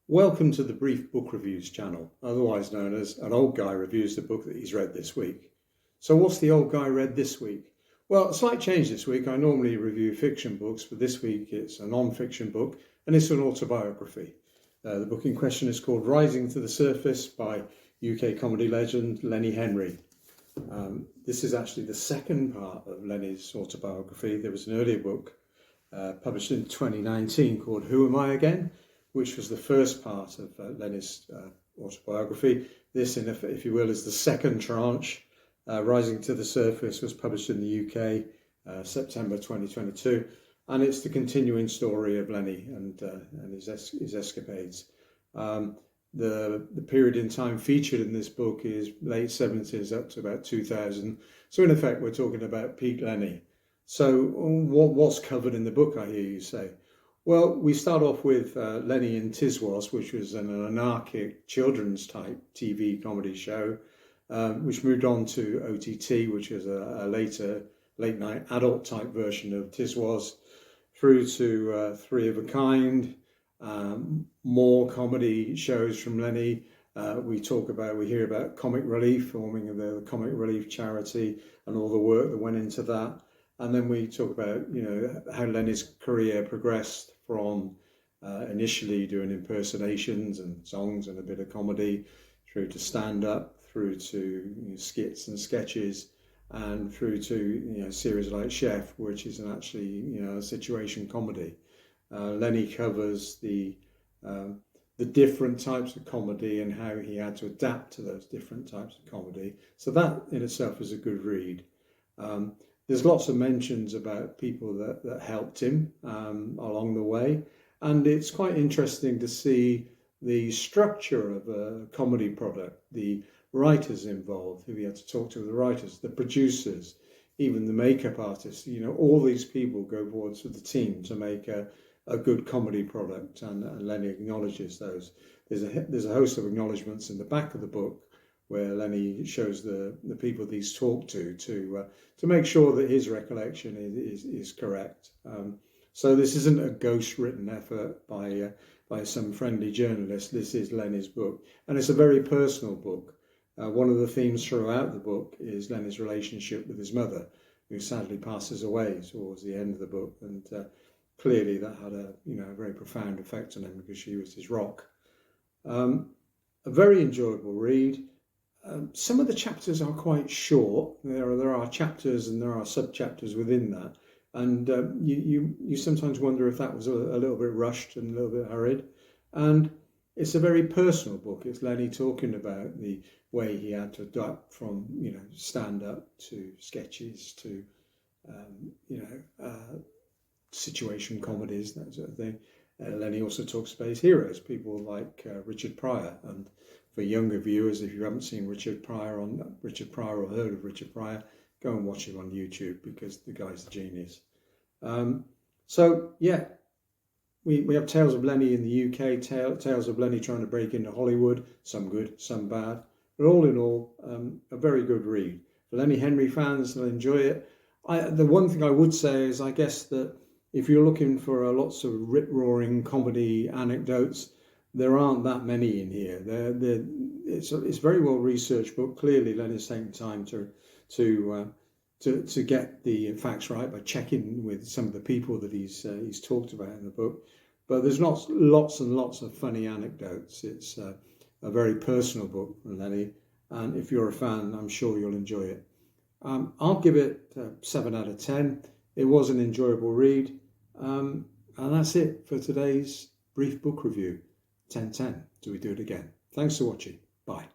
Welcome to the Brief Book Reviews channel, otherwise known as An Old Guy Reviews the Book that he's read this week. So what's the old guy read this week? Well, a slight change this week. I normally review fiction books, but this week it's a non-fiction book and it's an autobiography. The book in question is called Rising to the Surface by UK comedy legend Lenny Henry. This is actually the second part of Lenny's autobiography. There was an earlier book published in 2019 called Who Am I Again?, which was the first part of Lenny's autobiography. This, if you will, is the second tranche. Rising to the Surface was published in the UK, September 2022, and it's the continuing story of Lenny and his escapades. The period in time featured in this book is late 70s up to about 2000. So in effect, we're talking about peak Lenny. So what's covered in the book, I hear you say? Well, we start off with Lenny and Tiswas, which was an anarchic children's type TV comedy show, which moved on to OTT, which is a later late night adult type version of Tiswas, through to Three of a Kind, more comedy shows from Lenny. We hear about Comic Relief, forming the Comic Relief charity and all the work that went into that. And then we talk about, how Lenny's career progressed from initially doing impersonations and songs and a bit of comedy, through to stand-up, through to skits and sketches, and through to series like Chef, which is actually a situation comedy. Lenny covers the different types of comedy and how he had to adapt to those different types of comedy. So that in itself is a good read. There's lots of mentions about people that helped him along the way. And it's quite interesting to see the structure of a comedy product, the writers involved, who he had to talk to, the writers, the producers, even the makeup artists. All these people go towards with the team to make a good comedy product, and Lenny acknowledges those. There's a host of acknowledgements in the back of the book where Lenny shows the people that he's talked to make sure that his recollection is correct. So this isn't a ghost-written effort by some friendly journalist. This is Lenny's book, and it's a very personal book. One of the themes throughout the book is Lenny's relationship with his mother, who sadly passes away towards the end of the book, and clearly that had a very profound effect on him because she was his rock. A very enjoyable read. Some of the chapters are quite short. There are chapters and there are sub-chapters within that. And you sometimes wonder if that was a little bit rushed and a little bit hurried. And it's a very personal book. It's Lenny talking about the way he had to adapt from, stand-up to sketches to, situation comedies, that sort of thing. Lenny also talks about his heroes, people like Richard Pryor. And for younger viewers, if you haven't seen Richard Pryor or heard of Richard Pryor, go and watch him on YouTube because the guy's a genius. We have tales of Lenny in the UK, tales of Lenny trying to break into Hollywood, some good, some bad. But all in all, a very good read. For Lenny Henry fans, they'll enjoy it. The one thing I would say is, I guess that if you're looking for lots of rip-roaring comedy anecdotes, there aren't that many in here. It's a very well researched book. Clearly, Lenny's taken time to get the facts right by checking with some of the people that he's talked about in the book. But there's not lots and lots of funny anecdotes. It's a very personal book from Lenny, and if you're a fan, I'm sure you'll enjoy it. I'll give it 7 out of 10. It was an enjoyable read, and that's it for today's brief book review. 10/10. Do we do it again? Thanks for watching. Bye.